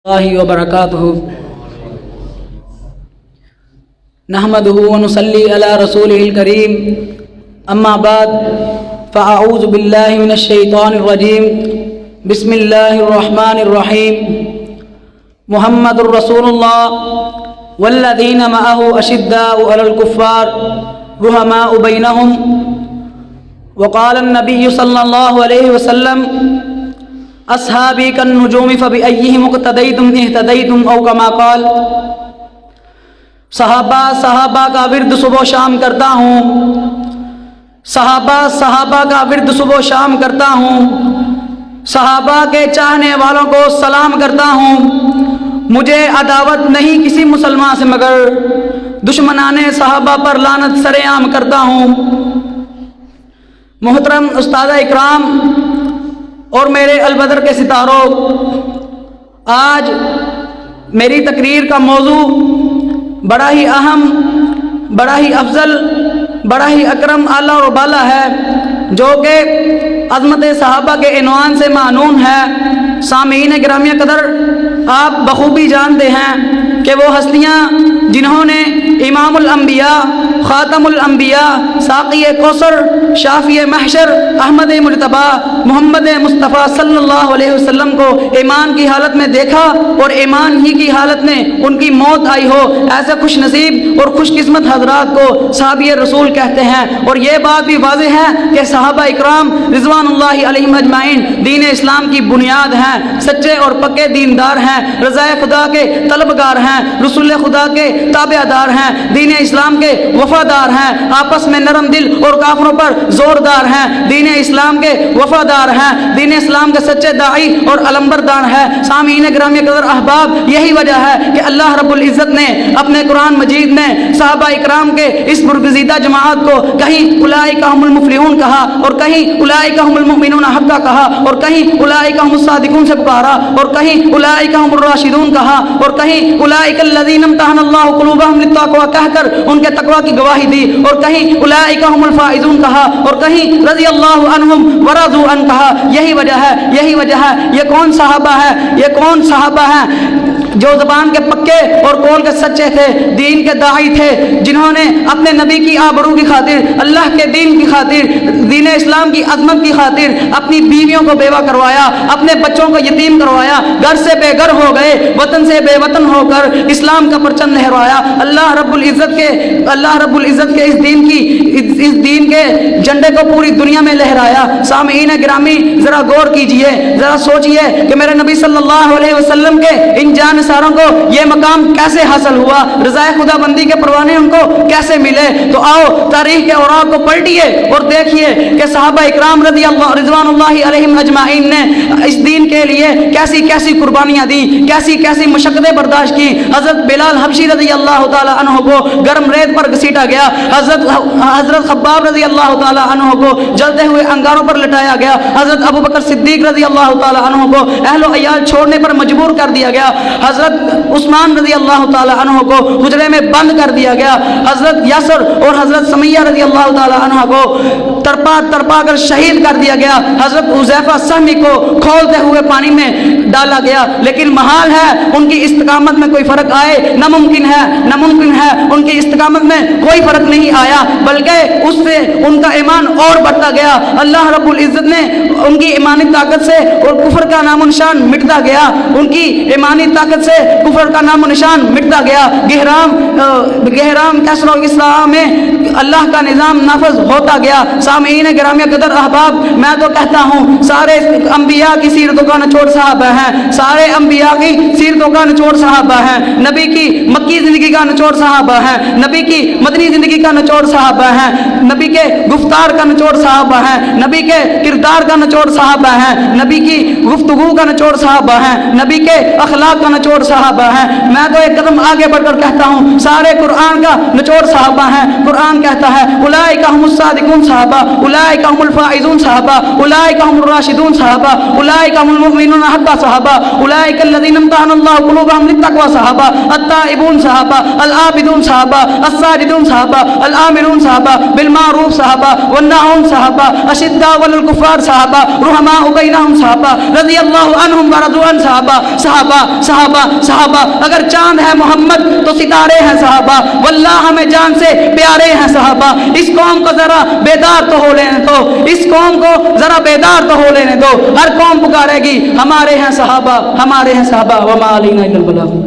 اللہ وبرکاتہ نحمدہ ونصلی علی رسولہ الکریم اما بعد فاعوذ باللہ من الشیطان الرجیم بسم اللہ الرحمن الرحیم محمد الرسول اللہ والذین معہ اشداء علی الکفار رحماء بینہم وقال النبی صلی اللہ علیہ وسلم اصحابی کالنجوم فبأیہم اقتدیتم اہتدیتم او کما قال صحابہ کا ورد صبح و شام کرتا ہوں، صحابہ کا ورد صبح و شام کرتا ہوں، صحابہ کے چاہنے والوں کو سلام کرتا ہوں، مجھے عداوت نہیں کسی مسلمان سے مگر دشمنان صحابہ پر لعنت سر عام کرتا ہوں۔ محترم استاد اکرام اور میرے البدر کے ستاروں، آج میری تقریر کا موضوع بڑا ہی اہم، بڑا ہی افضل، بڑا ہی اکرم، اعلیٰ و بالا ہے، جو کہ عظمت صحابہ کے عنوان سے معنون ہے۔ سامعین گرامی قدر، آپ بخوبی جانتے ہیں کہ وہ ہستیاں جنہوں نے امام الانبیاء، خاتم الانبیاء، ساقی کوثر، شافی محشر، احمد مجتبی، محمد مصطفیٰ صلی اللہ علیہ وسلم کو ایمان کی حالت میں دیکھا اور ایمان ہی کی حالت میں ان کی موت آئی ہو، ایسے خوش نصیب اور خوش قسمت حضرات کو صحابی رسول کہتے ہیں۔ اور یہ بات بھی واضح ہے کہ صحابہ اکرام رضوان اللہ علیہم اجمعین دین اسلام کی بنیاد ہیں، سچے اور پکے دیندار ہیں، رضا خدا کے طلبگار ہیں، رسول خدا کے تابع دار ہیں، دین اسلام کے وفادار ہیں، آپس میں نرم دل اور کافروں پر زوردار ہیں، دین اسلام کے وفادار ہیں، دین اسلام کے سچے داعی اور علمبردار ہیں۔ سامعین گرامی قدر احباب، یہی وجہ ہے کہ اللہ رب العزت نے اپنے قرآن مجید میں صحابہ اکرام کے اس برگزیدہ جماعت کو کہیں اولئک هم المفلحون کہا، اور کہیں اولئک هم المؤمنون حقا کہا، اور کہیں اولئک هم الصادقون سے پکارا، اور کہیں اولئک هم الراشدون کہا، اور کہیں اولئک الذین امتحن اللہ قلوبهم للتقوی کہہ کر ان کے تقوی کی گواہی دی، اور کہیں اولئک هم الفائزون کہا، اور کہیں رضی اللہ عنہم ورضوا عنہ کہا۔ یہی وجہ ہے یہ کون صحابہ ہے، یہ کون صحابہ ہیں جو زبان کے پکے اور قول کے سچے تھے، دین کے داعی تھے، جنہوں نے اپنے نبی کی آبرو کی خاطر، اللہ کے دین کی خاطر، دین اسلام کی عظمت کی خاطر اپنی بیویوں کو بیوہ کروایا، اپنے بچوں کو یتیم کروایا، گھر سے بے گھر ہو گئے، وطن سے بے وطن ہو کر اسلام کا پرچم لہرایا۔ اللہ رب العزت کے اس دین کے جھنڈے کو پوری دنیا میں لہرایا۔ سامعین گرامی، ذرا غور کیجئے، ذرا سوچئے کہ میرے نبی صلی اللہ علیہ وسلم کے ان جان ساروں کو یہ مقام کیسے حاصل ہوا، رضا خدا بندی کے پروانے ان کو کیسے ملے۔ تو آؤ تاریخ کے اوراق کو پلٹیے اور دیکھیے کہ صحابہ اکرام رضوان اللہ علیہم اجمعین نے اس دین کے لیے کیسی کیسی قربانیاں دی، کیسی کیسی مشقتیں برداشت کی۔ حضرت بلال حبشی رضی اللہ تعالی عنہ کو گرم ریت پر گھسیٹا گیا، حضرت خباب رضی اللہ تعالی عنہ کو جلتے ہوئے انگاروں پر لٹایا گیا، حضرت ابوبکر صدیق رضی اللہ تعالی عنہ کو اہل و عیال چھوڑنے پر مجبور کر دیا گیا، حضرت عثمان رضی اللہ تعالی عنہ کو حجرے میں بند کر دیا گیا، حضرت یاسر اور حضرت سمیہ رضی اللہ تعالی عنہ کو تڑپا کر شہید کر دیا گیا، حضرت حذیفہ سہمی کو کھولتے ہوئے پانی میں ڈالا گیا۔ لیکن محال ہے ان کی استقامت میں کوئی فرق آئے، ناممکن ہے ان کی استقامت میں کوئی فرق نہیں آیا، بلکہ اس سے ان کا ایمان اور بڑھتا گیا۔ اللہ رب العزت نے ان کی ایمانی طاقت سے اور کفر کا نام و نشان مٹتا گیا، ان کی ایمانی طاقت سے کفر کا نام و نشان مٹتا گیا۔ گہرام کسر و اسلام میں اللہ کا نظام نافذ ہوتا گیا۔ سامعین گرامی قدر احباب، میں تو کہتا ہوں سارے انبیاء کی سیرتوں کا نچوڑ صحابہ ہیں، سارے انبیاء کی سیرتوں کا نچوڑ صحابہ ہیں، نبی کی مکی زندگی کا نچوڑ صحابہ ہیں، نبی کی مدنی زندگی کا نچوڑ صحابہ ہیں، نبی کے گفتار کا نچوڑ صحابہ ہیں، نبی کے کردار کا نچوڑ صحابہ ہیں، نبی کی گفتگو کا نچوڑ صحابہ ہیں، نبی کے اخلاق کا نچوڑ صحابہ ہیں۔ میں تو ایک قدم آگے بڑھ کر کہتا ہوں سارے قرآن کا نچوڑ صحابہ ہیں، قرآن کہتا ہے اولئک هم الصادقون صحابہ، اولئک هم الفائزون صحابہ، اولئک هم الراشدون صحابہ، اولئک هم المؤمنون حقا صحابہ، اولئک الذین امتحن اللہ قلوبهم للتقوى صحابہ، التائبون صحابہ، العابدون صحابہ، الساجدون صحابہ، الآمرون صحابہ بالمعروف صحابہ، والناہون صحابہ، اشداء علی الکفار صحابہ، رحماء بینہم صحابہ، رضی اللہ عنہم ورضوا عنہ صحابہ، صحابہ صحابہ صحابہ۔ اگر چاند ہے محمد تو ستارے ہیں صحابہ، واللہ ہمیں جان سے پیارے ہیں صحابہ۔ اس قوم کو ذرا بیدار تو ہو لینے دو، اس قوم کو ذرا بیدار تو ہو لینے دو۔ ہر قوم پکارے گی ہمارے ہیں صحابہ، ہمارے ہیں صحابہ، وما علینا الا البلاغ۔